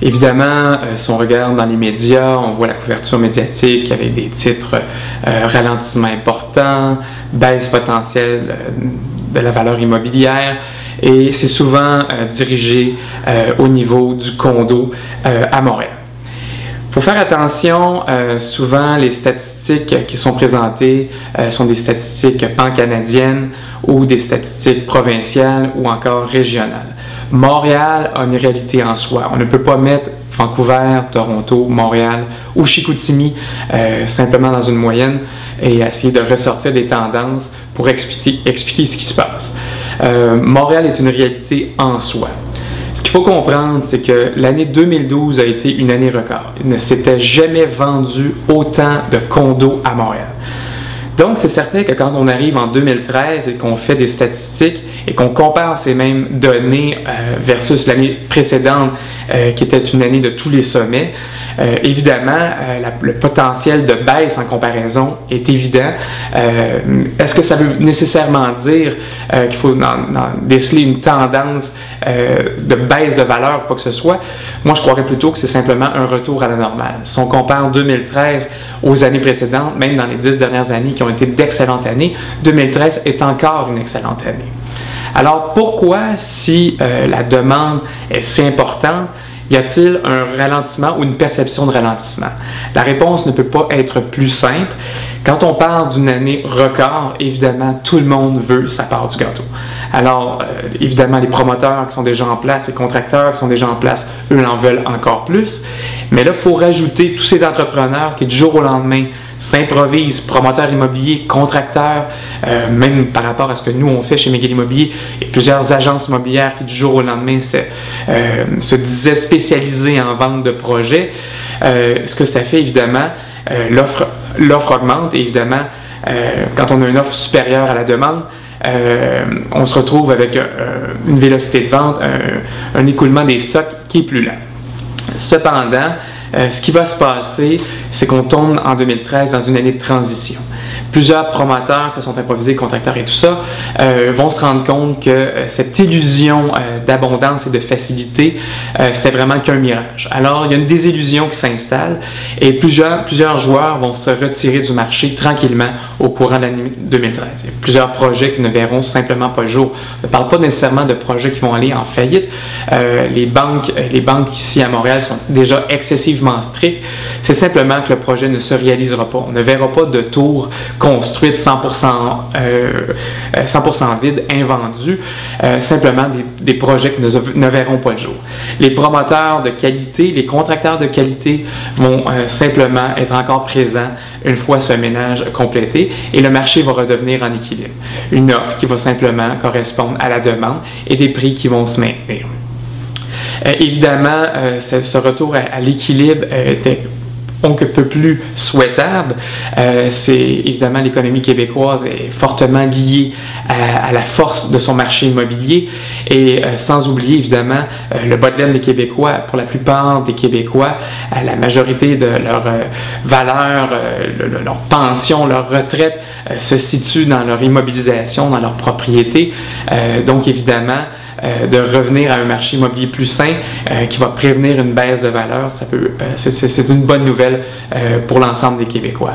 Évidemment, si on regarde dans les médias, on voit la couverture médiatique avec des titres ralentissement important, baisse potentielle de la valeur immobilière, et c'est souvent dirigé au niveau du condo à Montréal. Il faut faire attention, souvent les statistiques qui sont présentées sont des statistiques pan-canadiennes ou des statistiques provinciales ou encore régionales. Montréal a une réalité en soi. On ne peut pas mettre Vancouver, Toronto, Montréal ou Chicoutimi simplement dans une moyenne et essayer de ressortir des tendances pour expliquer ce qui se passe. Montréal est une réalité en soi. Ce qu'il faut comprendre, c'est que l'année 2012 a été une année record. Il ne s'était jamais vendu autant de condos à Montréal. Donc, c'est certain que quand on arrive en 2013 et qu'on fait des statistiques et qu'on compare ces mêmes données versus l'année précédente, qui était une année de tous les sommets, évidemment, le potentiel de baisse en comparaison est évident. Est-ce que ça veut nécessairement dire qu'il faut déceler une tendance de baisse de valeur ou quoi que ce soit? Moi, je croirais plutôt que c'est simplement un retour à la normale. Si on compare 2013 aux années précédentes, même dans les 10 dernières années qui ont été d'excellentes années, 2013 est encore une excellente année. Alors, pourquoi, si la demande est si importante, y a-t-il un ralentissement ou une perception de ralentissement? La réponse ne peut pas être plus simple. Quand on parle d'une année record, évidemment, tout le monde veut sa part du gâteau. Alors, évidemment, les promoteurs qui sont déjà en place, les contracteurs qui sont déjà en place, eux en veulent encore plus. Mais là, il faut rajouter tous ces entrepreneurs qui, du jour au lendemain, s'improvisent, promoteurs immobiliers, contracteurs, même par rapport à ce que nous on fait chez McGill Immobilier, et plusieurs agences immobilières qui du jour au lendemain se disaient spécialisées en vente de projets. Ce que ça fait évidemment, l'offre augmente et évidemment, quand on a une offre supérieure à la demande, on se retrouve avec une vélocité de vente, un écoulement des stocks qui est plus lent. Cependant, ce qui va se passer, c'est qu'on tombe en 2013 dans une année de transition. Plusieurs promoteurs qui se sont improvisés, contracteurs et tout ça, vont se rendre compte que cette illusion d'abondance et de facilité, c'était vraiment qu'un mirage. Alors, il y a une désillusion qui s'installe et plusieurs joueurs vont se retirer du marché tranquillement au courant de l'année 2013. Il y a plusieurs projets qui ne verront simplement pas le jour. On ne parle pas nécessairement de projets qui vont aller en faillite. Les banques ici à Montréal sont déjà excessivement strictes. C'est simplement que le projet ne se réalisera pas. On ne verra pas de tour construite 100% vide, invendue, simplement des projets qui ne verront pas le jour. Les promoteurs de qualité, les contracteurs de qualité vont simplement être encore présents une fois ce ménage complété et le marché va redevenir en équilibre. Une offre qui va simplement correspondre à la demande et des prix qui vont se maintenir. Évidemment, ce retour à l'équilibre était on que peu plus souhaitable. C'est évidemment l'économie québécoise est fortement liée à la force de son marché immobilier et sans oublier évidemment le bas de laine des Québécois. Pour la plupart des Québécois, la majorité de leurs valeurs, leur pension, leur retraite se situe dans leur immobilisation, dans leur propriété. Donc évidemment, de revenir à un marché immobilier plus sain qui va prévenir une baisse de valeur, c'est une bonne nouvelle pour l'ensemble des Québécois.